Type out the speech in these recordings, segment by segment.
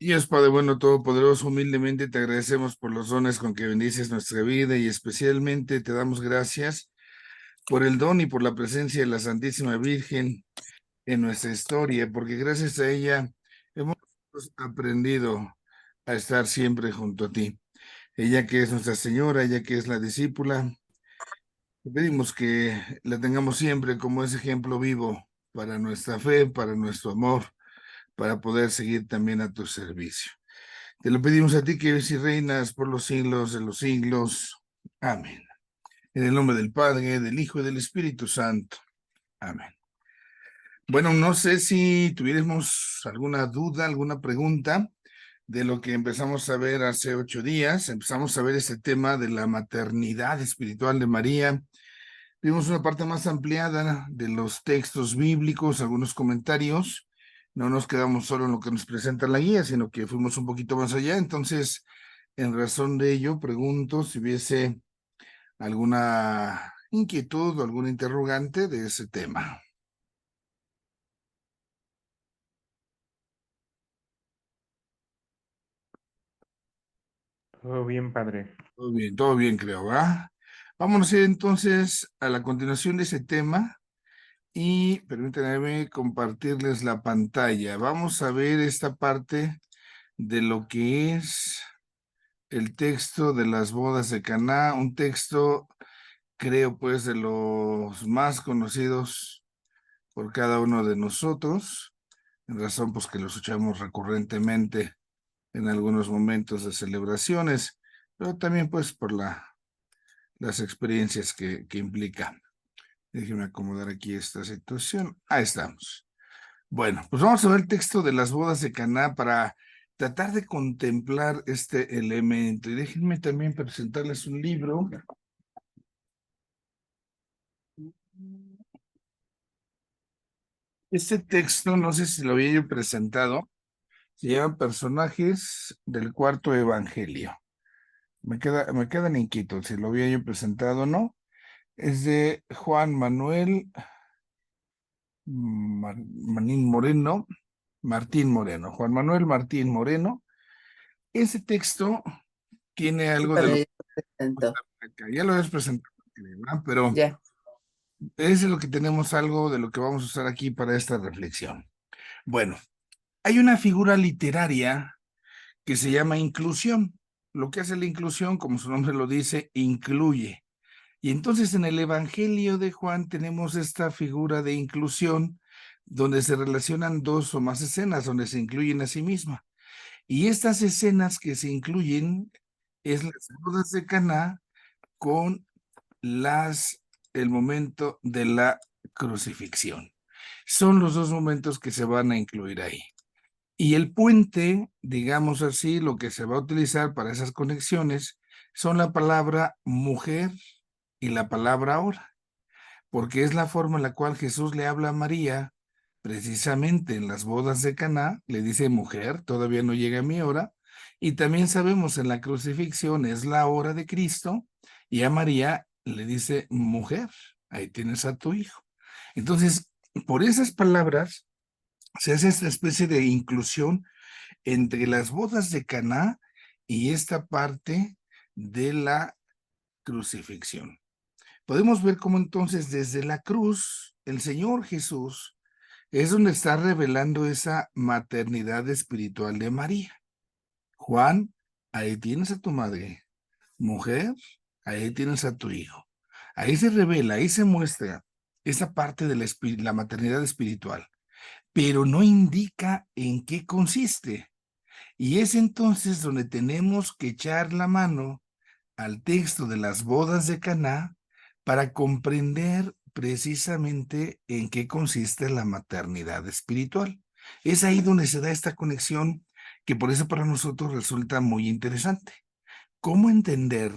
Dios Padre bueno, todopoderoso, humildemente te agradecemos por los dones con que bendices nuestra vida y especialmente te damos gracias por el don y por la presencia de la Santísima Virgen en nuestra historia, porque gracias a ella hemos aprendido a estar siempre junto a ti. Ella que es nuestra Señora, ella que es la discípula, te pedimos que la tengamos siempre como ese ejemplo vivo para nuestra fe, para nuestro amor, para poder seguir también a tu servicio. Te lo pedimos a ti que vives y reinas por los siglos de los siglos. Amén. En el nombre del Padre, del Hijo y del Espíritu Santo. Amén. Bueno, no sé si tuviéramos alguna duda, alguna pregunta de lo que empezamos a ver hace 8 días. Empezamos a ver este tema de la maternidad espiritual de María. Vimos una parte más ampliada de los textos bíblicos, algunos comentarios. No nos quedamos solo en lo que nos presenta la guía, sino que fuimos un poquito más allá. Entonces, en razón de ello, pregunto si hubiese alguna inquietud o alguna interrogante de ese tema. Todo bien, padre. Todo bien, creo, ¿va? Vámonos entonces a la continuación de ese tema y permítanme compartirles la pantalla. Vamos a ver esta parte de lo que es el texto de las bodas de Caná, un texto, creo, pues, de los más conocidos por cada uno de nosotros, en razón, pues, que lo escuchamos recurrentemente en algunos momentos de celebraciones, pero también, pues, por las experiencias que implica. Déjenme acomodar aquí esta situación. Ahí estamos. Bueno, pues vamos a ver el texto de las bodas de Caná para tratar de contemplar este elemento. Y déjenme también presentarles un libro. Este texto, no sé si lo había yo presentado, se llama Personajes del Cuarto Evangelio. Me quedan inquietos si lo había yo presentado o no. Es de Juan Manuel Manín Moreno, Martín Moreno, Juan Manuel Martín Moreno. Ese texto tiene Sí, algo de para lo yo presento. que ya lo habías presentado, ¿verdad? Pero Ya. es de lo que tenemos algo de lo que vamos a usar aquí para esta reflexión. Bueno, hay una figura literaria que se llama inclusión. Lo que hace la inclusión, como su nombre lo dice, incluye. Y entonces en el Evangelio de Juan tenemos esta figura de inclusión donde se relacionan dos o más escenas, donde se incluyen a sí misma. Y estas escenas que se incluyen es las bodas de Caná con el momento de la crucifixión. Son los dos momentos que se van a incluir ahí. Y el puente, digamos así, lo que se va a utilizar para esas conexiones son la palabra mujer y la palabra hora, porque es la forma en la cual Jesús le habla a María, precisamente en las bodas de Caná, le dice mujer, todavía no llega mi hora, y también sabemos en la crucifixión es la hora de Cristo, y a María le dice mujer, ahí tienes a tu hijo. Entonces, por esas palabras se hace esta especie de inclusión entre las bodas de Caná y esta parte de la crucifixión. Podemos ver cómo entonces desde la cruz el Señor Jesús es donde está revelando esa maternidad espiritual de María. Juan, ahí tienes a tu madre. Mujer, ahí tienes a tu hijo. Ahí se revela, ahí se muestra esa parte de la maternidad espiritual, pero no indica en qué consiste. Y es entonces donde tenemos que echar la mano al texto de las bodas de Caná para comprender precisamente en qué consiste la maternidad espiritual. Es ahí donde se da esta conexión que por eso para nosotros resulta muy interesante. ¿Cómo entender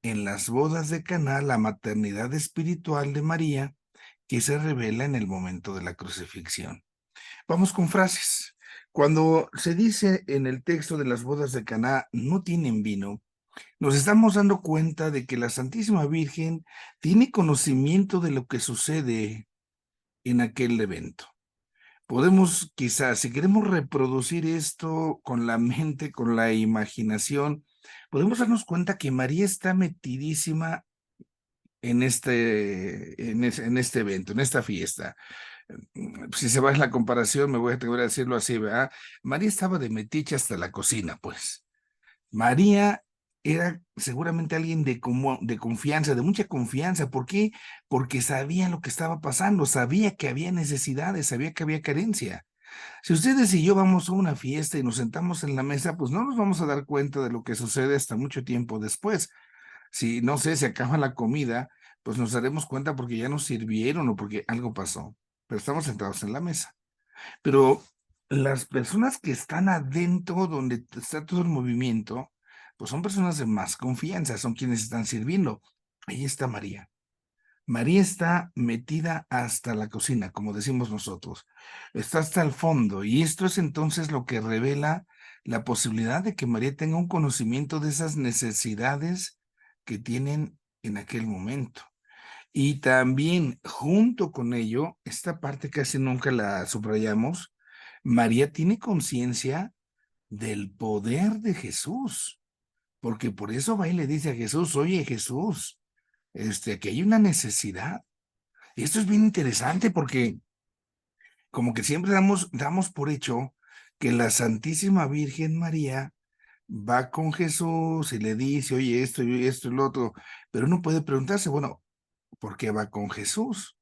en las bodas de Caná la maternidad espiritual de María que se revela en el momento de la crucifixión? Vamos con frases. Cuando se dice en el texto de las bodas de Caná, no tienen vino, nos estamos dando cuenta de que la Santísima Virgen tiene conocimiento de lo que sucede en aquel evento. Podemos quizás, si queremos reproducir esto con la mente, con la imaginación, podemos darnos cuenta que María está metidísima en este evento, en esta fiesta. Si se va a la comparación, me voy a atrever a decirlo así, ¿verdad? María estaba de metiche hasta la cocina, pues. María era seguramente alguien de confianza, de mucha confianza. ¿Por qué? Porque sabía lo que estaba pasando, sabía que había necesidades, sabía que había carencia. Si ustedes y yo vamos a una fiesta y nos sentamos en la mesa, pues no nos vamos a dar cuenta de lo que sucede hasta mucho tiempo después. Si, no sé, se acaba la comida, pues nos daremos cuenta porque ya nos sirvieron o porque algo pasó, pero estamos sentados en la mesa. Pero las personas que están adentro, donde está todo el movimiento, pues son personas de más confianza, son quienes están sirviendo. Ahí está María. María está metida hasta la cocina, como decimos nosotros. Está hasta el fondo. Y esto es entonces lo que revela la posibilidad de que María tenga un conocimiento de esas necesidades que tienen en aquel momento. Y también junto con ello, esta parte casi nunca la subrayamos, María tiene conciencia del poder de Jesús, porque por eso va y le dice a Jesús, oye Jesús, que hay una necesidad. Y esto es bien interesante porque como que siempre damos por hecho que la Santísima Virgen María va con Jesús y le dice, oye, esto y lo otro, pero uno puede preguntarse, bueno, ¿por qué va con Jesús?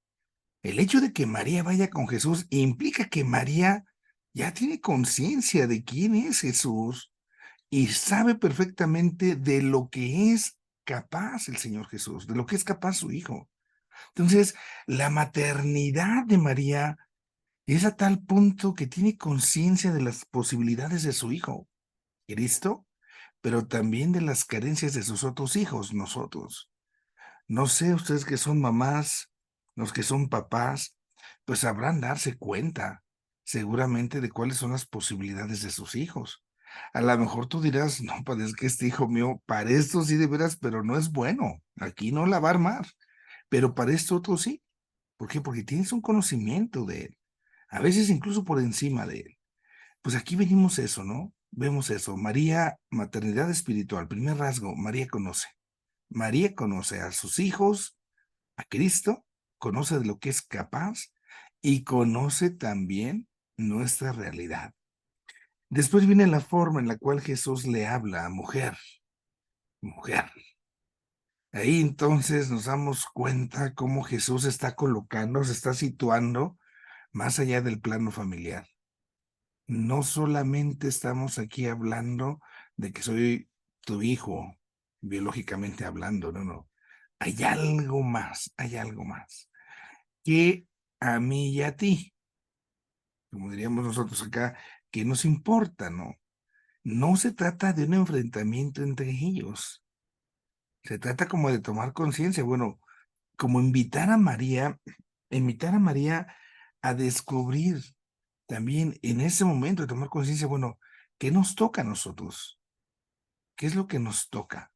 El hecho de que María vaya con Jesús implica que María ya tiene conciencia de quién es Jesús y sabe perfectamente de lo que es capaz el Señor Jesús, de lo que es capaz su Hijo. Entonces, la maternidad de María es a tal punto que tiene conciencia de las posibilidades de su Hijo, Cristo, pero también de las carencias de sus otros hijos, nosotros. No sé, ustedes que son mamás, los que son papás, pues sabrán darse cuenta seguramente de cuáles son las posibilidades de sus hijos. A lo mejor tú dirás, no, pues es que este hijo mío, para esto sí de veras, pero no es bueno. Aquí no la va a armar, pero para esto otro sí. ¿Por qué? Porque tienes un conocimiento de él, a veces incluso por encima de él. Pues aquí venimos eso, ¿no? Vemos eso. María, maternidad espiritual, primer rasgo, María conoce. María conoce a sus hijos, a Cristo, conoce de lo que es capaz y conoce también nuestra realidad. Después viene la forma en la cual Jesús le habla a mujer, mujer. Ahí entonces nos damos cuenta cómo Jesús está colocando, se está situando más allá del plano familiar. No solamente estamos aquí hablando de que soy tu hijo, biológicamente hablando, no, no. Hay algo más que a mí y a ti, como diríamos nosotros acá, que nos importa, ¿no? No se trata de un enfrentamiento entre ellos, se trata como de tomar conciencia, bueno, como invitar a María a descubrir también en ese momento de tomar conciencia, bueno, ¿qué nos toca a nosotros? ¿Qué es lo que nos toca?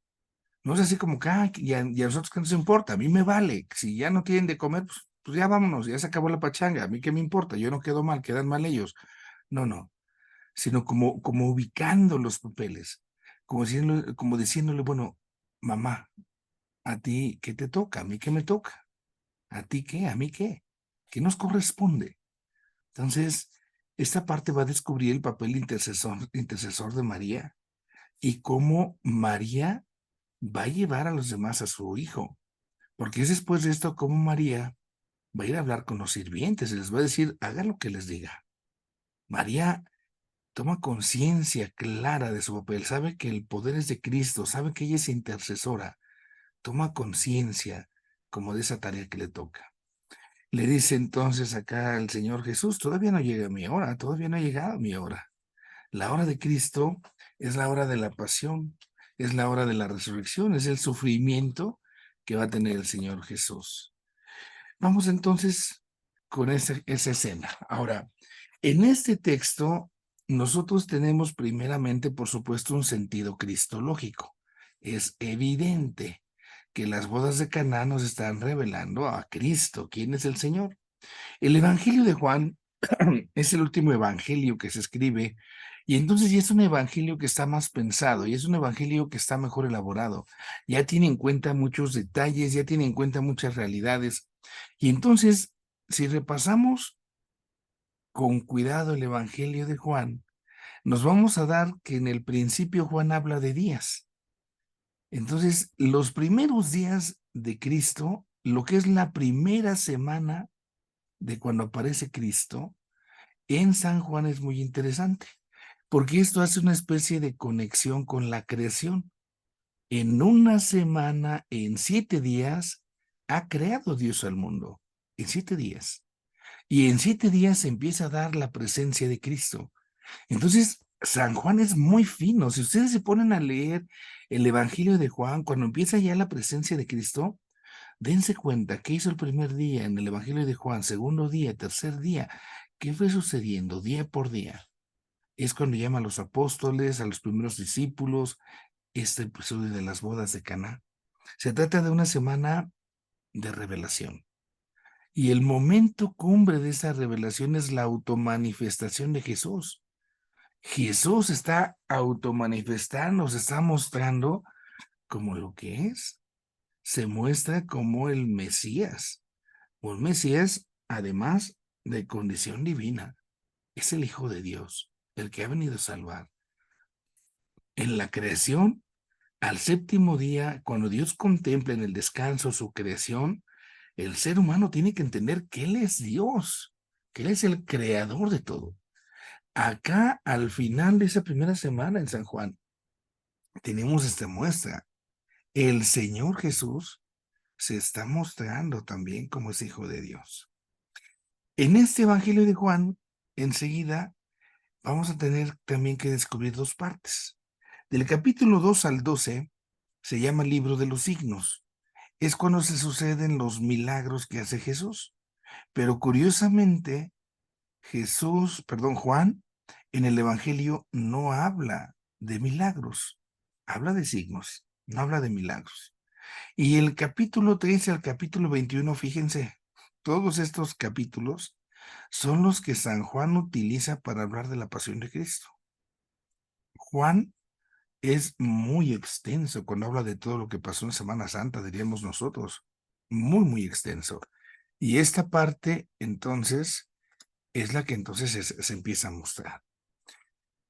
No es así como que, y a nosotros qué nos importa, a mí me vale, si ya no tienen de comer, pues ya vámonos, ya se acabó la pachanga, a mí qué me importa, yo no quedo mal, quedan mal ellos. No, no, sino como ubicando los papeles, como diciéndole, bueno, mamá, a ti, ¿qué te toca? A mí, ¿qué me toca? ¿A ti qué? ¿A mí qué? ¿Qué nos corresponde? Entonces, esta parte va a descubrir el papel intercesor de María y cómo María va a llevar a los demás a su hijo. Porque es después de esto como María va a ir a hablar con los sirvientes y les va a decir, hagan lo que les diga. María toma conciencia clara de su papel, sabe que el poder es de Cristo, sabe que ella es intercesora, toma conciencia como de esa tarea que le toca. Le dice entonces acá al Señor Jesús, todavía no llega mi hora, todavía no ha llegado mi hora. La hora de Cristo es la hora de la pasión, es la hora de la resurrección, es el sufrimiento que va a tener el Señor Jesús. Vamos entonces con esa escena. Ahora, en este texto, nosotros tenemos primeramente, por supuesto, un sentido cristológico. Es evidente que las bodas de Caná nos están revelando a Cristo, quién es el Señor. El Evangelio de Juan Es el último evangelio que se escribe y entonces ya es un evangelio que está más pensado y es un evangelio que está mejor elaborado. Ya tiene en cuenta muchos detalles, ya tiene en cuenta muchas realidades. Y entonces, si repasamos con cuidado el evangelio de Juan, nos vamos a dar que en el principio Juan habla de días. Entonces, los primeros días de Cristo, lo que es la primera semana de cuando aparece Cristo, en San Juan es muy interesante, porque esto hace una especie de conexión con la creación. En una semana, en 7 días, ha creado Dios al mundo. En 7 días. Y en 7 días se empieza a dar la presencia de Cristo. Entonces, San Juan es muy fino. Si ustedes se ponen a leer el Evangelio de Juan, cuando empieza ya la presencia de Cristo, dense cuenta qué hizo el primer día en el Evangelio de Juan, segundo día, tercer día, qué fue sucediendo día por día. Es cuando llama a los apóstoles, a los primeros discípulos, este episodio de las bodas de Caná. Se trata de una semana de revelación. Y el momento cumbre de esa revelación es la automanifestación de Jesús. Jesús está automanifestando, se está mostrando como lo que es. Se muestra como el Mesías. Un Mesías, además de condición divina. Es el Hijo de Dios, el que ha venido a salvar. En la creación, al séptimo día, cuando Dios contempla en el descanso su creación, el ser humano tiene que entender que Él es Dios, que Él es el creador de todo. Acá, al final de esa primera semana en San Juan, tenemos esta muestra. El Señor Jesús se está mostrando también como es Hijo de Dios. En este Evangelio de Juan, enseguida, vamos a tener también que descubrir dos partes. Del capítulo 2 al 12 se llama Libro de los Signos. Es cuando se suceden los milagros que hace Jesús. Pero curiosamente, Juan, en el Evangelio no habla de milagros, habla de signos, no habla de milagros. Y el capítulo 13 al capítulo 21, fíjense, todos estos capítulos son los que San Juan utiliza para hablar de la pasión de Cristo. Juan es muy extenso cuando habla de todo lo que pasó en Semana Santa, diríamos nosotros, muy, muy extenso. Y esta parte, entonces, es la que entonces se empieza a mostrar.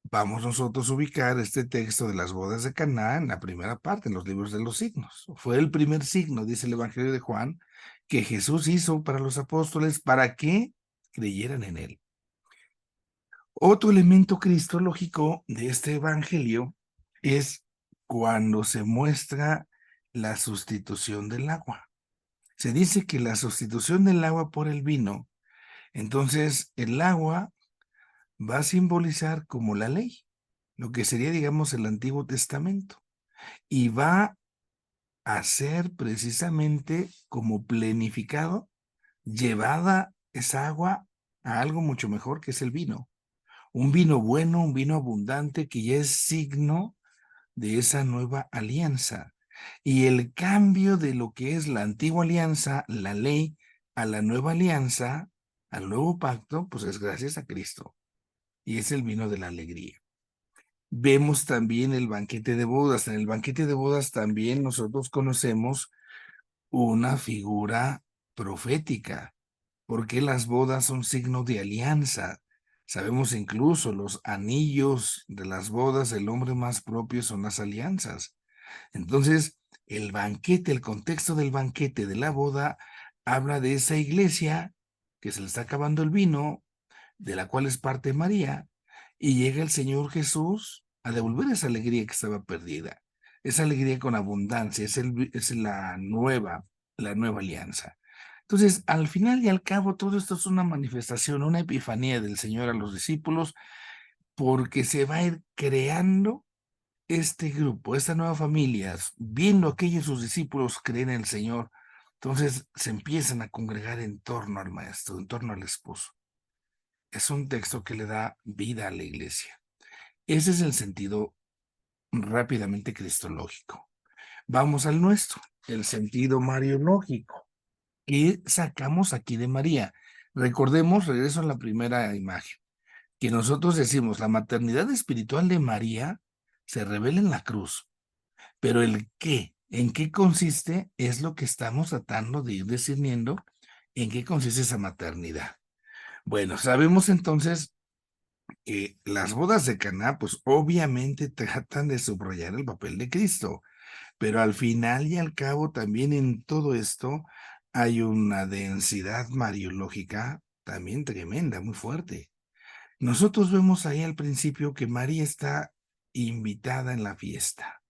Vamos nosotros a ubicar este texto de las bodas de Caná en la primera parte, en los libros de los signos. Fue el primer signo, dice el Evangelio de Juan, que Jesús hizo para los apóstoles para que creyeran en él. Otro elemento cristológico de este Evangelio es cuando se muestra la sustitución del agua. Se dice que la sustitución del agua por el vino, entonces el agua va a simbolizar como la ley, lo que sería, digamos, el Antiguo Testamento, y va a ser precisamente como plenificado, llevada esa agua a algo mucho mejor que es el vino. Un vino bueno, un vino abundante que ya es signo de esa nueva alianza. Y el cambio de lo que es la antigua alianza, la ley, a la nueva alianza, al nuevo pacto, pues es gracias a Cristo. Y es el vino de la alegría. Vemos también el banquete de bodas. En el banquete de bodas también nosotros conocemos una figura profética, porque las bodas son signo de alianza. Sabemos incluso los anillos de las bodas, el hombre más propio son las alianzas. Entonces, el banquete, el contexto del banquete de la boda, habla de esa iglesia que se le está acabando el vino, de la cual es parte María, y llega el Señor Jesús a devolver esa alegría que estaba perdida, esa alegría con abundancia, es la nueva alianza. Entonces, al final y al cabo, todo esto es una manifestación, una epifanía del Señor a los discípulos, porque se va a ir creando este grupo, esta nueva familia, viendo aquellos sus discípulos creen en el Señor, entonces se empiezan a congregar en torno al Maestro, en torno al Esposo. Es un texto que le da vida a la iglesia. Ese es el sentido rápidamente cristológico. Vamos al nuestro, el sentido mariológico. ¿Qué sacamos aquí de María? Recordemos, regreso a la primera imagen, que nosotros decimos, la maternidad espiritual de María se revela en la cruz, pero el qué, en qué consiste, es lo que estamos tratando de ir discerniendo, en qué consiste esa maternidad. Bueno, sabemos entonces que las bodas de Caná, pues obviamente tratan de subrayar el papel de Cristo, pero al final y al cabo también en todo esto hay una densidad mariológica también tremenda, muy fuerte. Nosotros vemos ahí al principio que María está invitada en la fiesta.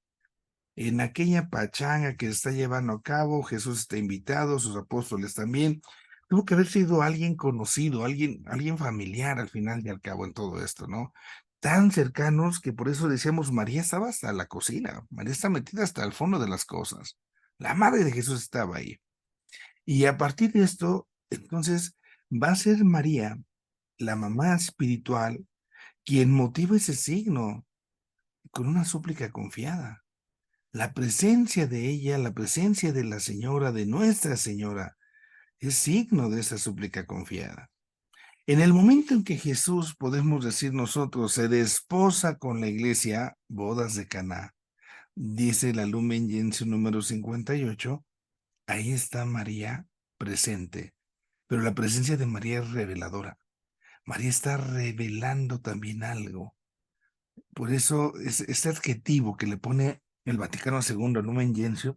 En aquella pachanga que se está llevando a cabo, Jesús está invitado, sus apóstoles también. Tuvo que haber sido alguien conocido, alguien familiar al final y al cabo en todo esto, ¿no? Tan cercanos que por eso decíamos, María estaba hasta la cocina, María está metida hasta el fondo de las cosas. La madre de Jesús estaba ahí. Y a partir de esto, entonces, va a ser María, la mamá espiritual, quien motiva ese signo con una súplica confiada. La presencia de ella, la presencia de la Señora, de Nuestra Señora, es signo de esa súplica confiada. En el momento en que Jesús, podemos decir nosotros, se desposa con la iglesia, bodas de Caná, dice la Lumen Gentium número 58, ahí está María presente, pero la presencia de María es reveladora. María está revelando también algo. Por eso este adjetivo que le pone el Vaticano II al Lumen Gentium,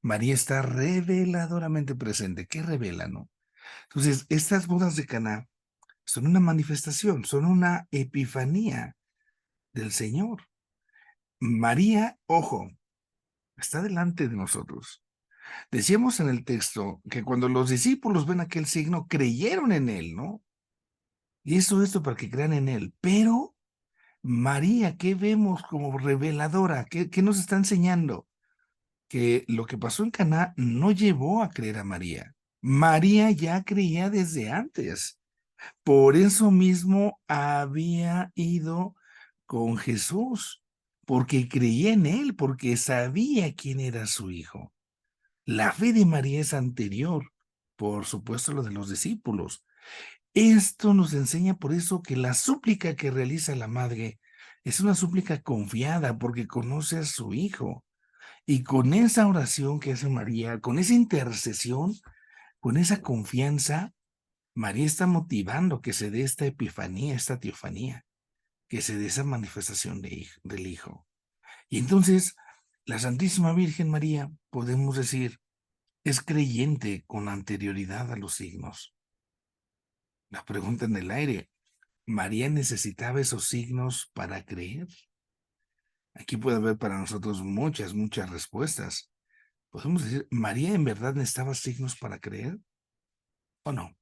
María está reveladoramente presente. ¿Qué revela, no? Entonces, estas bodas de Caná son una manifestación, son una epifanía del Señor. María, ojo, está delante de nosotros. Decíamos en el texto que cuando los discípulos ven aquel signo, creyeron en él, ¿no? Y esto para que crean en él. Pero María, ¿qué vemos como reveladora? ¿Qué nos está enseñando? Que lo que pasó en Caná no llevó a creer a María. María ya creía desde antes. Por eso mismo había ido con Jesús, porque creía en él, porque sabía quién era su hijo. La fe de María es anterior, por supuesto, lo de los discípulos. Esto nos enseña por eso que la súplica que realiza la madre es una súplica confiada, porque conoce a su hijo. Y con esa oración que hace María, con esa intercesión, con esa confianza, María está motivando que se dé esta epifanía, esta teofanía, que se dé esa manifestación del Hijo. Y entonces, la Santísima Virgen María, podemos decir, es creyente con anterioridad a los signos. La pregunta en el aire, ¿María necesitaba esos signos para creer? Aquí puede haber para nosotros muchas respuestas. Podemos decir, ¿María en verdad necesitaba signos para creer? ¿O no?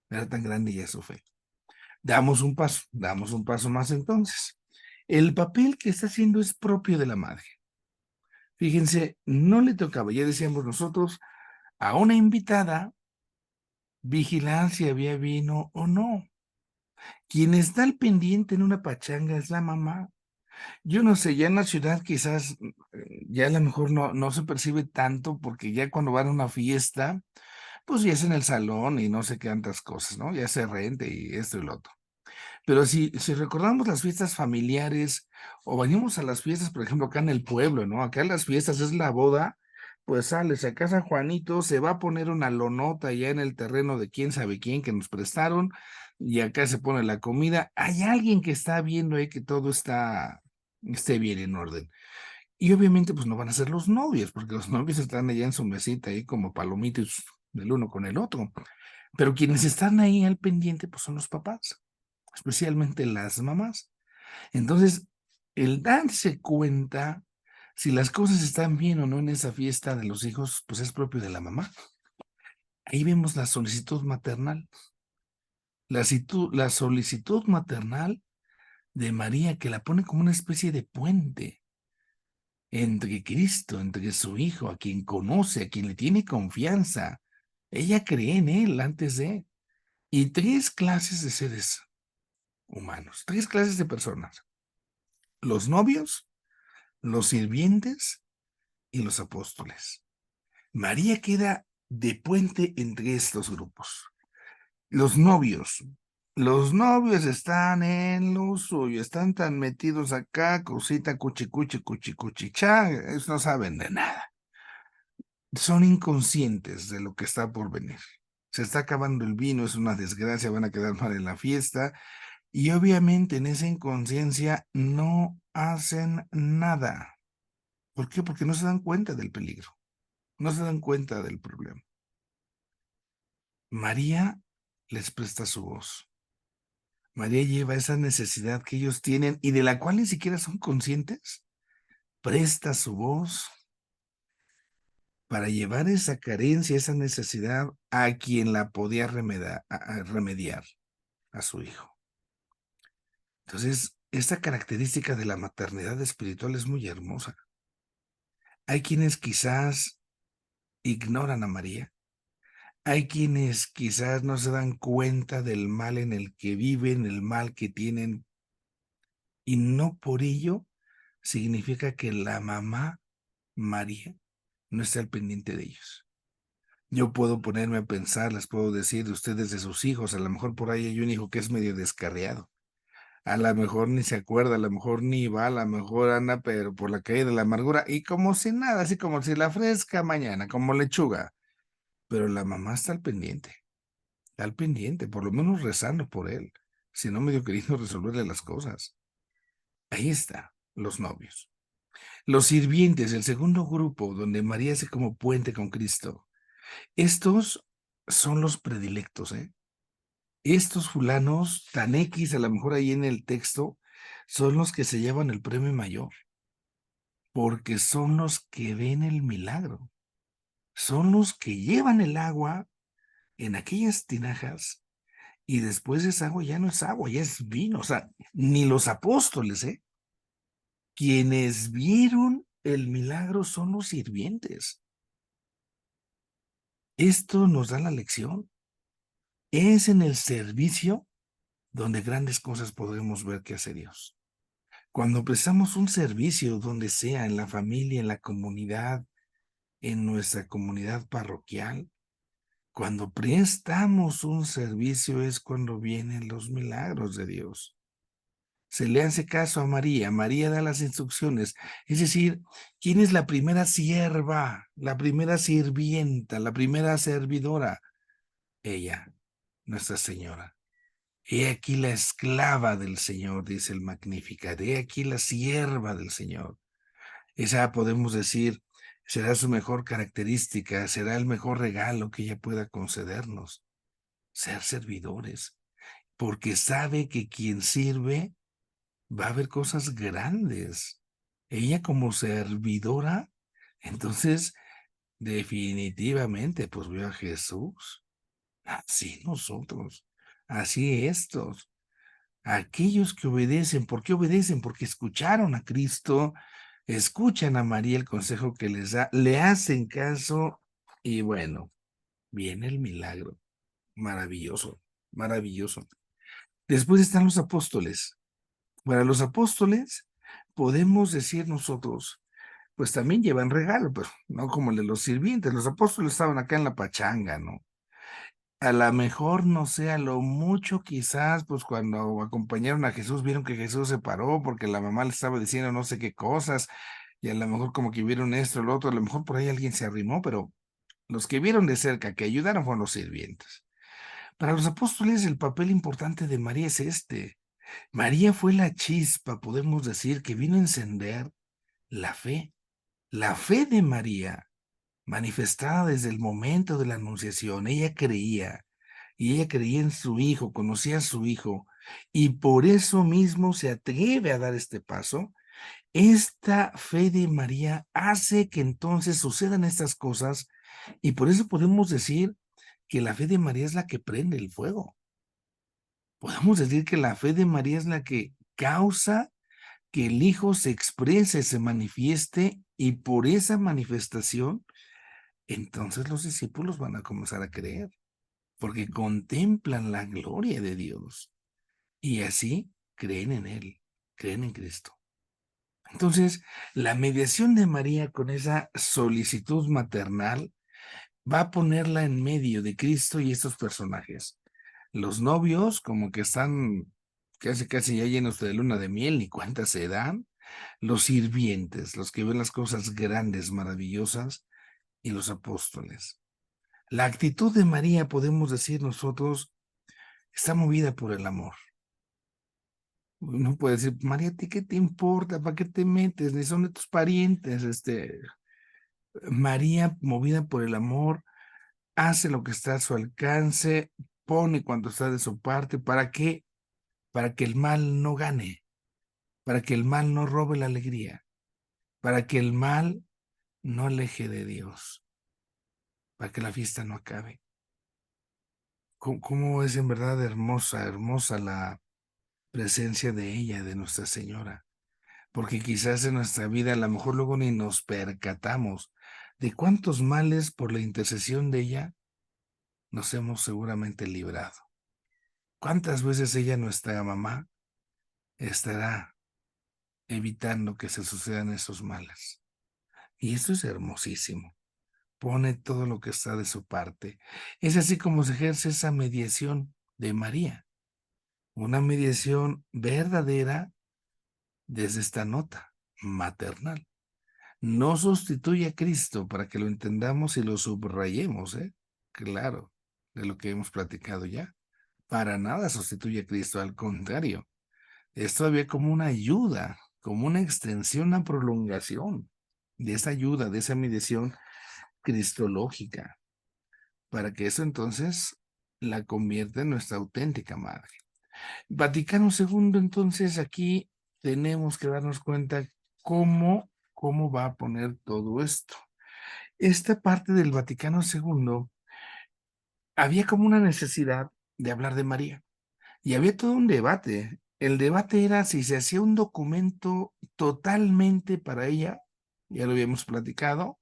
Era tan grande ya su fe. Damos un paso más entonces. El papel que está haciendo es propio de la madre. Fíjense, no le tocaba, ya decíamos nosotros, a una invitada vigilar si había vino o no. Quien está al pendiente en una pachanga es la mamá. Yo no sé, ya en la ciudad quizás ya a lo mejor no se percibe tanto porque ya cuando van a una fiesta, pues ya es en el salón y no sé qué tantas cosas, ¿no? Ya se rente y esto y lo otro. Pero si recordamos las fiestas familiares o venimos a las fiestas, por ejemplo, acá en el pueblo, ¿no? Acá en las fiestas es la boda, pues sales a casa Juanito, se va a poner una lonota ya en el terreno de quién sabe quién que nos prestaron y acá se pone la comida. Hay alguien que está viendo ahí que todo esté bien en orden. Y obviamente pues no van a ser los novios, porque los novios están allá en su mesita ahí como palomitos del uno con el otro. Pero quienes están ahí al pendiente pues son los papás, especialmente las mamás. Entonces, el darse cuenta si las cosas están bien o no en esa fiesta de los hijos, pues es propio de la mamá. Ahí vemos la solicitud maternal, la solicitud maternal de María que la pone como una especie de puente entre Cristo, entre su hijo, a quien conoce, a quien le tiene confianza. Ella cree en él antes de. Y tres clases de seres humanos, tres clases de personas. Los novios, los sirvientes y los apóstoles. María queda de puente entre estos grupos. Los novios. Los novios están en lo suyo, están tan metidos acá, cosita, cuchi, cuchi, cuchi, cuchichá, ellos no saben de nada. Son inconscientes de lo que está por venir. Se está acabando el vino, es una desgracia, van a quedar mal en la fiesta. Y obviamente en esa inconsciencia no hacen nada. ¿Por qué? Porque no se dan cuenta del peligro, no se dan cuenta del problema. María les presta su voz. María lleva esa necesidad que ellos tienen y de la cual ni siquiera son conscientes. Presta su voz para llevar esa carencia, esa necesidad a quien la podía remediar, a su hijo. Entonces, esta característica de la maternidad espiritual es muy hermosa. Hay quienes quizás ignoran a María. Hay quienes quizás no se dan cuenta del mal en el que viven, el mal que tienen, y no por ello significa que la mamá María no está al pendiente de ellos. Yo puedo ponerme a pensar, les puedo decir de ustedes de sus hijos, a lo mejor por ahí hay un hijo que es medio descarriado, a lo mejor ni se acuerda, a lo mejor ni va, a lo mejor anda, pero por la calle de la amargura, y como si nada, así como si la fresca mañana, como lechuga, pero la mamá está al pendiente, por lo menos rezando por él, si no medio queriendo resolverle las cosas. Ahí está, los novios. Los sirvientes, el segundo grupo, donde María hace como puente con Cristo. Estos son los predilectos, ¿eh? Estos fulanos, tan X, a lo mejor ahí en el texto, son los que se llevan el premio mayor, porque son los que ven el milagro, son los que llevan el agua en aquellas tinajas y después esa agua ya no es agua, ya es vino, o sea, ni los apóstoles, ¿eh? Quienes vieron el milagro son los sirvientes. Esto nos da la lección. Es en el servicio donde grandes cosas podremos ver que hace Dios. Cuando prestamos un servicio donde sea, en la familia, en la comunidad, en nuestra comunidad parroquial, cuando prestamos un servicio es cuando vienen los milagros de Dios. Se le hace caso a María, María da las instrucciones, es decir, ¿quién es la primera sierva, la primera sirvienta, la primera servidora? Ella, Nuestra Señora. He aquí la esclava del Señor, dice el Magnificat. He aquí la sierva del Señor. Esa podemos decir, será su mejor característica, será el mejor regalo que ella pueda concedernos, ser servidores, porque sabe que quien sirve va a ver cosas grandes. Ella como servidora, entonces definitivamente pues vio a Jesús. Así nosotros, así estos. Aquellos que obedecen, ¿por qué obedecen? Porque escucharon a Cristo, escuchan a María el consejo que les da, le hacen caso y bueno, viene el milagro. Maravilloso, maravilloso. Después están los apóstoles. Para los apóstoles podemos decir nosotros, pues también llevan regalo, pero no como el de los sirvientes. Los apóstoles estaban acá en la pachanga, ¿no? A lo mejor, no sé, a lo mucho quizás, pues cuando acompañaron a Jesús, vieron que Jesús se paró porque la mamá le estaba diciendo no sé qué cosas, y a lo mejor como que vieron esto, lo otro, a lo mejor por ahí alguien se arrimó, pero los que vieron de cerca, que ayudaron fueron los sirvientes. Para los apóstoles, el papel importante de María es este. María fue la chispa, podemos decir, que vino a encender la fe. La fe de María manifestada desde el momento de la anunciación. Ella creía, y ella creía en su hijo, conocía a su hijo, y por eso mismo se atreve a dar este paso. Esta fe de María hace que entonces sucedan estas cosas, y por eso podemos decir que la fe de María es la que prende el fuego. Podemos decir que la fe de María es la que causa que el Hijo se exprese, se manifieste, y por esa manifestación entonces los discípulos van a comenzar a creer, porque contemplan la gloria de Dios y así creen en Él, creen en Cristo. Entonces, la mediación de María con esa solicitud maternal va a ponerla en medio de Cristo y estos personajes. Los novios como que están casi ya llenos de luna de miel, ni cuántas se dan. Los sirvientes, los que ven las cosas grandes, maravillosas, y los apóstoles. La actitud de María, podemos decir nosotros, está movida por el amor. Uno puede decir, María, ¿a ti qué te importa? ¿Para qué te metes? Ni son de tus parientes. María, movida por el amor, hace lo que está a su alcance, pone cuanto está de su parte. ¿Para qué? Para que el mal no gane, para que el mal no robe la alegría, para que el mal no aleje de Dios, para que la fiesta no acabe. ¿Cómo es en verdad hermosa, hermosa la presencia de ella, de Nuestra Señora? Porque quizás en nuestra vida a lo mejor luego ni nos percatamos de cuántos males por la intercesión de ella nos hemos seguramente librado. ¿Cuántas veces ella, nuestra mamá, estará evitando que se sucedan esos males? Y esto es hermosísimo. Pone todo lo que está de su parte. Es así como se ejerce esa mediación de María, una mediación verdadera desde esta nota maternal. No sustituye a Cristo, para que lo entendamos y lo subrayemos, ¿eh? Claro, de lo que hemos platicado ya. Para nada sustituye a Cristo, al contrario, es todavía como una ayuda, como una extensión, una prolongación de esa ayuda, de esa mediación cristológica, para que eso entonces la convierta en nuestra auténtica madre. Vaticano II, entonces aquí tenemos que darnos cuenta cómo va a poner todo esto. Esta parte del Vaticano II, había como una necesidad de hablar de María y había todo un debate. El debate era si se hacía un documento totalmente para ella, ya lo habíamos platicado,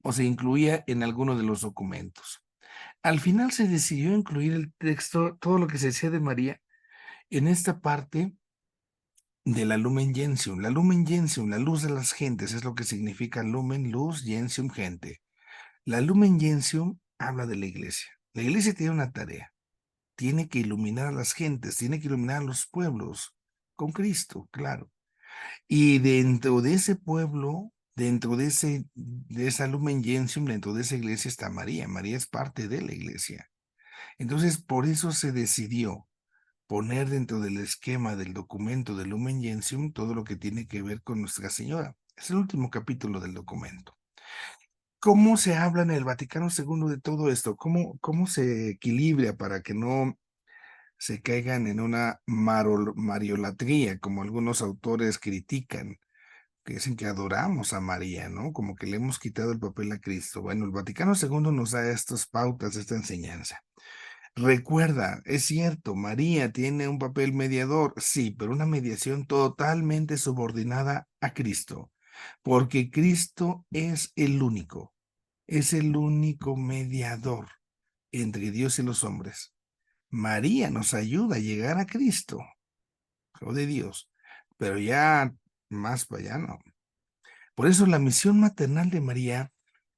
o se incluía en alguno de los documentos. Al final se decidió incluir el texto, todo lo que se decía de María, en esta parte de la Lumen Gentium. La Lumen Gentium, la luz de las gentes, es lo que significa lumen, luz, gentium, gente. La Lumen Gentium habla de la iglesia. La iglesia tiene una tarea. Tiene que iluminar a las gentes, tiene que iluminar a los pueblos con Cristo, claro. Y dentro de ese pueblo, dentro de esa Lumen Gentium, dentro de esa iglesia está María. María es parte de la iglesia. Entonces, por eso se decidió poner dentro del esquema del documento de Lumen Gentium todo lo que tiene que ver con Nuestra Señora. Es el último capítulo del documento. ¿Cómo se habla en el Vaticano II de todo esto? ¿Cómo se equilibra para que no se caigan en una mariolatría, como algunos autores critican, que dicen que adoramos a María, ¿no? Como que le hemos quitado el papel a Cristo. Bueno, el Vaticano II nos da estas pautas, esta enseñanza. Recuerda, es cierto, María tiene un papel mediador, sí, pero una mediación totalmente subordinada a Cristo, porque Cristo es el único mediador entre Dios y los hombres. María nos ayuda a llegar a Cristo, Hijo de Dios, pero ya más para allá no. Por eso la misión maternal de María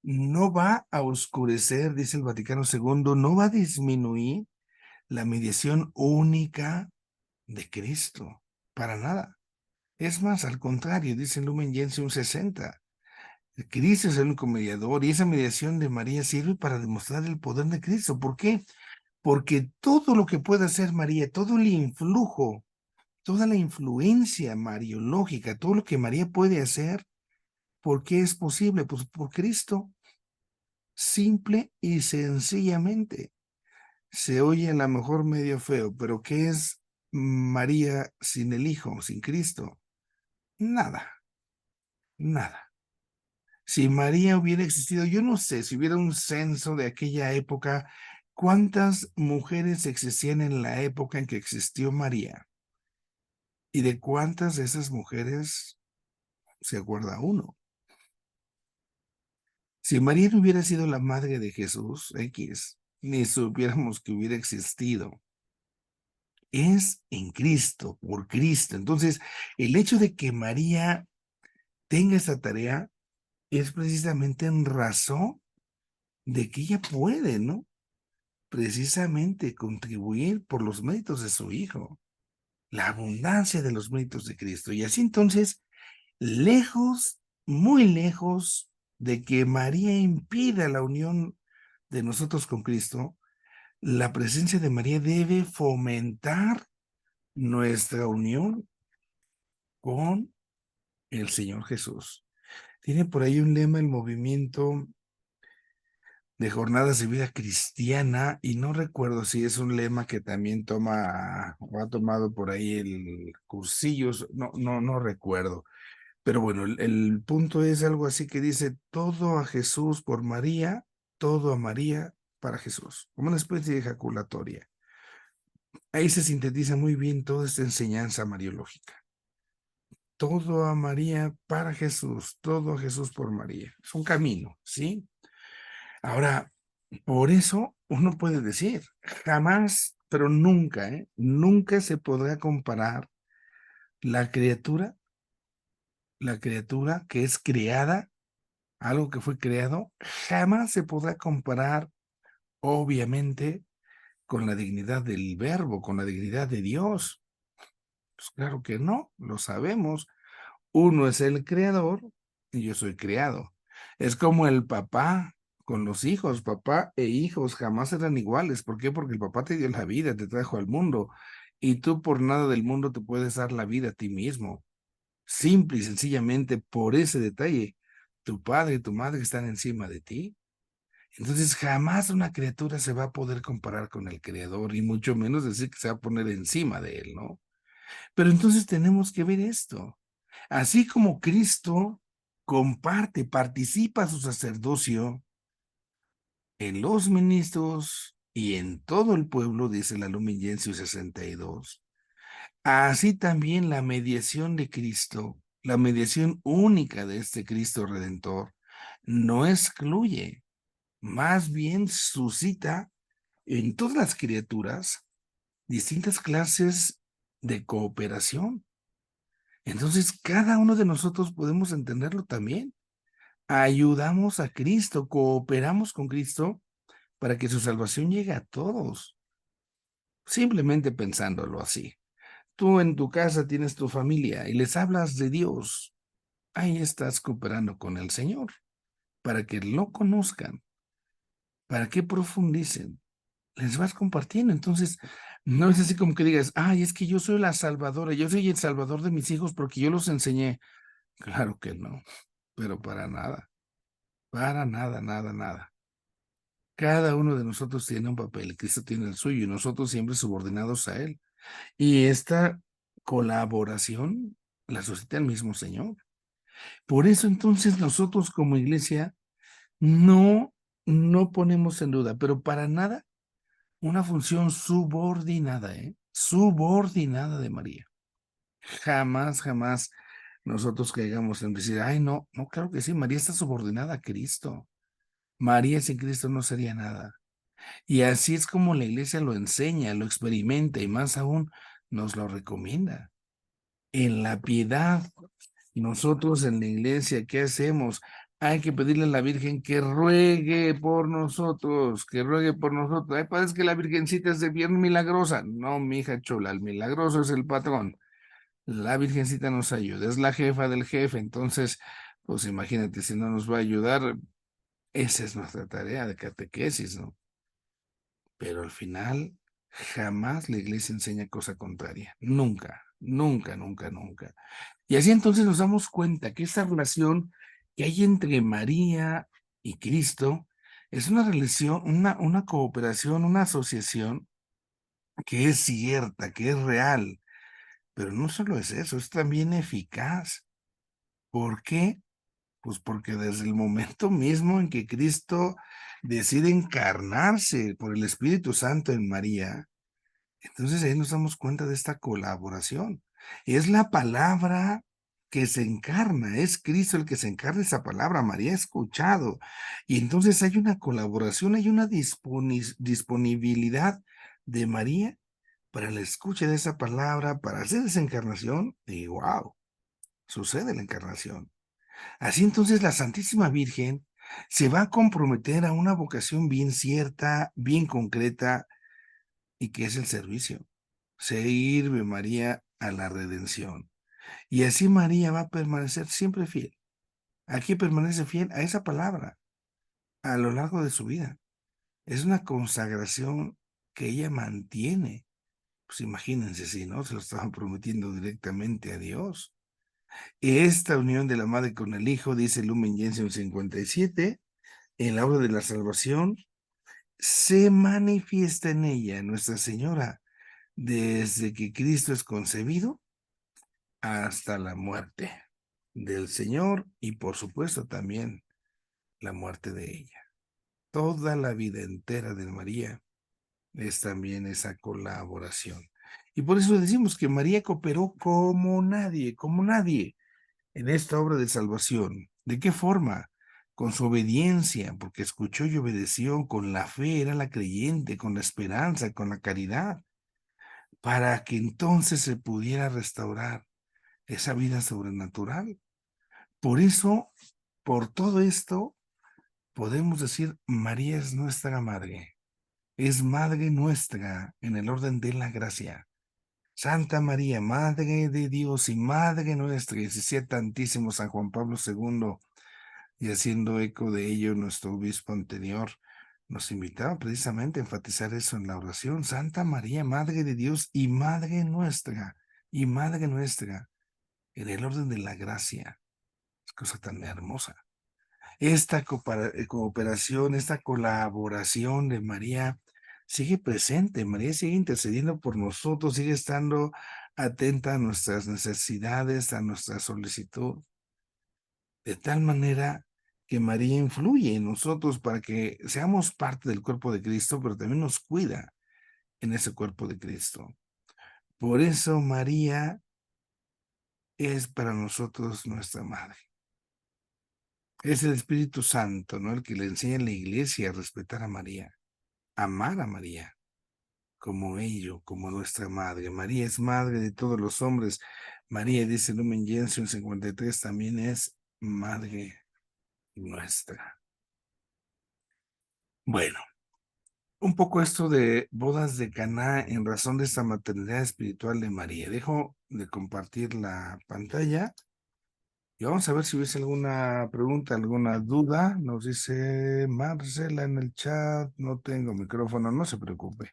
no va a oscurecer, dice el Vaticano II, no va a disminuir la mediación única de Cristo, para nada. Es más, al contrario, dice Lumen Gentium 60. Cristo es el único mediador y esa mediación de María sirve para demostrar el poder de Cristo. ¿Por qué? Porque todo lo que puede hacer María, todo el influjo, toda la influencia mariológica, todo lo que María puede hacer, ¿por qué es posible? Pues por Cristo, simple y sencillamente. Se oye a lo mejor medio feo, pero ¿qué es María sin el Hijo, sin Cristo? Nada, nada. Si María hubiera existido, yo no sé, si hubiera un censo de aquella época, ¿cuántas mujeres existían en la época en que existió María? ¿Y de cuántas de esas mujeres se acuerda uno? Si María no hubiera sido la madre de Jesús, X, ni supiéramos que hubiera existido. Es en Cristo, por Cristo. Entonces, el hecho de que María tenga esa tarea es precisamente en razón de que ella puede, ¿no? precisamente contribuir por los méritos de su Hijo, la abundancia de los méritos de Cristo. Y así entonces, lejos, muy lejos de que María impida la unión de nosotros con Cristo, la presencia de María debe fomentar nuestra unión con el Señor Jesús. Tiene por ahí un lema el movimiento de jornadas de vida cristiana, y no recuerdo si es un lema que también toma o ha tomado por ahí el Cursillos, no recuerdo. Pero bueno, el punto es algo así que dice: todo a Jesús por María, todo a María para Jesús, como una especie de ejaculatoria. Ahí se sintetiza muy bien toda esta enseñanza mariológica. Todo a María para Jesús, todo a Jesús por María. Es un camino, ¿sí? Ahora, por eso uno puede decir, jamás, pero nunca, nunca se podrá comparar la criatura que es creada, algo que fue creado, jamás se podrá comparar, obviamente, con la dignidad del Verbo, con la dignidad de Dios. Pues claro que no, lo sabemos. Uno es el creador y yo soy creado. Es como el papá con los hijos, papá e hijos jamás eran iguales. ¿Por qué? Porque el papá te dio la vida, te trajo al mundo, y tú por nada del mundo te puedes dar la vida a ti mismo. Simple y sencillamente por ese detalle, tu padre y tu madre están encima de ti. Entonces jamás una criatura se va a poder comparar con el creador, y mucho menos decir que se va a poner encima de él, ¿no? Pero entonces tenemos que ver esto. Así como Cristo comparte, participa su sacerdocio en los ministros y en todo el pueblo, dice la Lumen Gentium 62, así también la mediación de Cristo, la mediación única de este Cristo Redentor, no excluye, más bien suscita en todas las criaturas distintas clases de cooperación. Entonces, cada uno de nosotros podemos entenderlo también. Ayudamos a Cristo, cooperamos con Cristo para que su salvación llegue a todos. Simplemente pensándolo así. Tú en tu casa tienes tu familia y les hablas de Dios. Ahí estás cooperando con el Señor para que lo conozcan, para que profundicen. Les vas compartiendo. Entonces, no es así como que digas, ay, es que yo soy la salvadora, yo soy el salvador de mis hijos porque yo los enseñé. Claro que no, pero para nada. Para nada, nada, nada. Cada uno de nosotros tiene un papel, Cristo tiene el suyo y nosotros siempre subordinados a Él. Y esta colaboración la suscita el mismo Señor. Por eso entonces nosotros como iglesia no ponemos en duda, pero para nada, una función subordinada, subordinada de María. Jamás, jamás nosotros caigamos en decir, ay, no, no, claro que sí, María está subordinada a Cristo. María sin Cristo no sería nada. Y así es como la iglesia lo enseña, lo experimenta y más aún nos lo recomienda. En la piedad, nosotros en la iglesia, ¿qué hacemos? Hay que pedirle a la Virgen que ruegue por nosotros, que ruegue por nosotros. Ay, parece que la Virgencita es de bien milagrosa. No, mi hija chula, el milagroso es el patrón. La Virgencita nos ayuda, es la jefa del jefe. Entonces, pues imagínate, si no nos va a ayudar, esa es nuestra tarea de catequesis, ¿no? Pero al final, jamás la iglesia enseña cosa contraria. Nunca, nunca, nunca, nunca. Y así entonces nos damos cuenta que esa relación que hay entre María y Cristo es una relación, una cooperación, una asociación que es cierta, que es real. Pero no solo es eso, es también eficaz. ¿Por qué? Pues porque desde el momento mismo en que Cristo decide encarnarse por el Espíritu Santo en María, entonces ahí nos damos cuenta de esta colaboración. Es la palabra que se encarna, es Cristo el que se encarna esa palabra, María ha escuchado. Y entonces hay una colaboración, hay una disponibilidad de María para la escucha de esa palabra, para hacer esa encarnación, y wow, sucede la encarnación. Así entonces la Santísima Virgen Se va a comprometer a una vocación bien cierta, bien concreta, y que es el servicio. Sirve María a la redención. Y así María va a permanecer siempre fiel. Aquí permanece fiel a esa palabra a lo largo de su vida. Es una consagración que ella mantiene. Pues imagínense si no se lo estaban prometiendo directamente a Dios. Esta unión de la madre con el hijo, dice Lumen Gentium 57, en la obra de la salvación, se manifiesta en ella Nuestra Señora desde que Cristo es concebido hasta la muerte del Señor y por supuesto también la muerte de ella. Toda la vida entera de María es también esa colaboración. Y por eso decimos que María cooperó como nadie en esta obra de salvación. ¿De qué forma? Con su obediencia, porque escuchó y obedeció, con la fe, era la creyente, con la esperanza, con la caridad, para que entonces se pudiera restaurar esa vida sobrenatural. Por eso, por todo esto, podemos decir, María es nuestra madre, es madre nuestra en el orden de la gracia. Santa María, Madre de Dios y Madre nuestra, y decía tantísimo San Juan Pablo II, y haciendo eco de ello nuestro obispo anterior, nos invitaba precisamente a enfatizar eso en la oración. Santa María, Madre de Dios y Madre nuestra, en el orden de la gracia. Es cosa tan hermosa. Esta cooperación, esta colaboración de María sigue presente. María sigue intercediendo por nosotros, sigue estando atenta a nuestras necesidades, a nuestra solicitud, de tal manera que María influye en nosotros para que seamos parte del cuerpo de Cristo, pero también nos cuida en ese cuerpo de Cristo. Por eso María es para nosotros nuestra madre. Es el Espíritu Santo, ¿no? El que le enseña a la iglesia a respetar a María, amar a María como ello, como nuestra madre. María es madre de todos los hombres. María, dice Lumen Gentium 53, también es madre nuestra. Bueno, un poco esto de bodas de Caná en razón de esta maternidad espiritual de María. Dejo de compartir la pantalla y vamos a ver si hubiese alguna pregunta, alguna duda. Nos dice Marcela en el chat, no tengo micrófono, no se preocupe,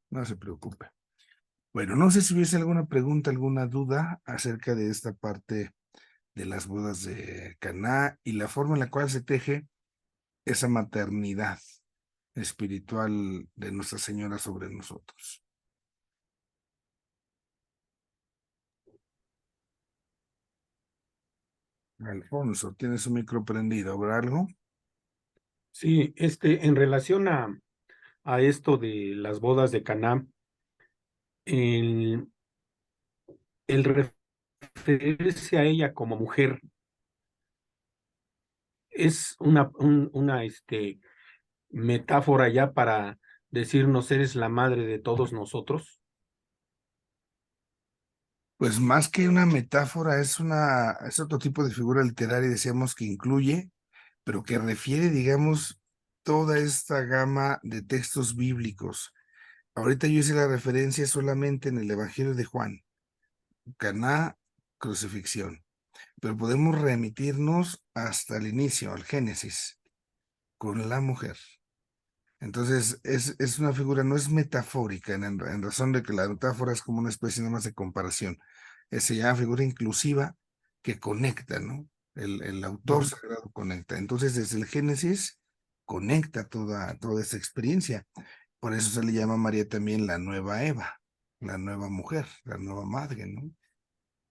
no se preocupe. Bueno, no sé si hubiese alguna pregunta, alguna duda acerca de esta parte de las bodas de Caná y la forma en la cual se teje esa maternidad espiritual de Nuestra Señora sobre nosotros. Alfonso, tienes un micro prendido, ¿habrá algo? Sí, en relación a esto de las bodas de Caná, el, el referirse a ella como mujer es una metáfora ya para decirnos eres la madre de todos nosotros. Pues más que una metáfora, es otro tipo de figura literaria, decíamos, que incluye, pero que refiere, digamos, toda esta gama de textos bíblicos. Ahorita yo hice la referencia solamente en el Evangelio de Juan, Caná, crucifixión, pero podemos remitirnos hasta el inicio, al Génesis, con la mujer. Entonces, es una figura, no es metafórica, en razón de que la metáfora es como una especie nada más de comparación. Se llama figura inclusiva que conecta, ¿no? El autor Ujú. sagrado conecta. Entonces, desde el Génesis, conecta toda esa experiencia. Por eso se le llama a María también la nueva Eva, la nueva mujer, la nueva madre, ¿no?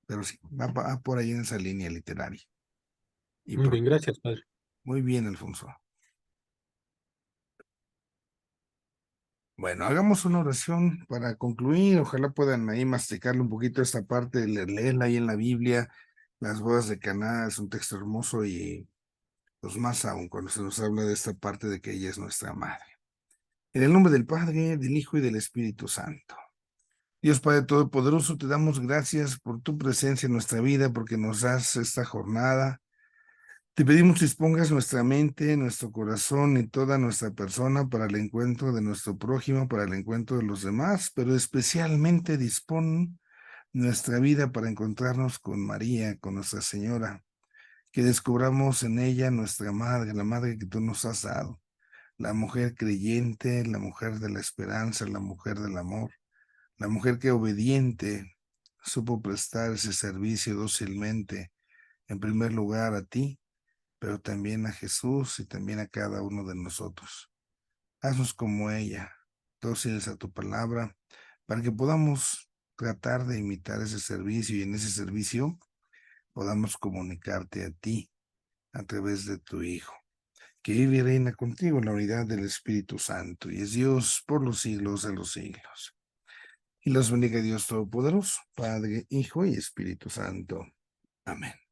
Pero sí, va por ahí en esa línea literaria. Y Muy bien, gracias, padre. muy bien, Alfonso. Bueno, hagamos una oración para concluir. Ojalá puedan ahí masticarle un poquito esta parte, leerla ahí en la Biblia. Las bodas de Caná es un texto hermoso y pues más aún cuando se nos habla de esta parte de que ella es nuestra madre. En el nombre del Padre, del Hijo y del Espíritu Santo. Dios Padre Todopoderoso, te damos gracias por tu presencia en nuestra vida, porque nos das esta jornada. Te pedimos dispongas nuestra mente, nuestro corazón y toda nuestra persona para el encuentro de nuestro prójimo, para el encuentro de los demás, pero especialmente dispón nuestra vida para encontrarnos con María, con Nuestra Señora, que descubramos en ella nuestra madre, la madre que tú nos has dado, la mujer creyente, la mujer de la esperanza, la mujer del amor, la mujer que obediente supo prestar ese servicio dócilmente, en primer lugar a ti, pero también a Jesús y también a cada uno de nosotros. Haznos como ella, dóciles a tu palabra, para que podamos tratar de imitar ese servicio y en ese servicio podamos comunicarte a ti a través de tu Hijo, que vive y reina contigo en la unidad del Espíritu Santo y es Dios por los siglos de los siglos. Y los bendiga Dios Todopoderoso, Padre, Hijo y Espíritu Santo. Amén.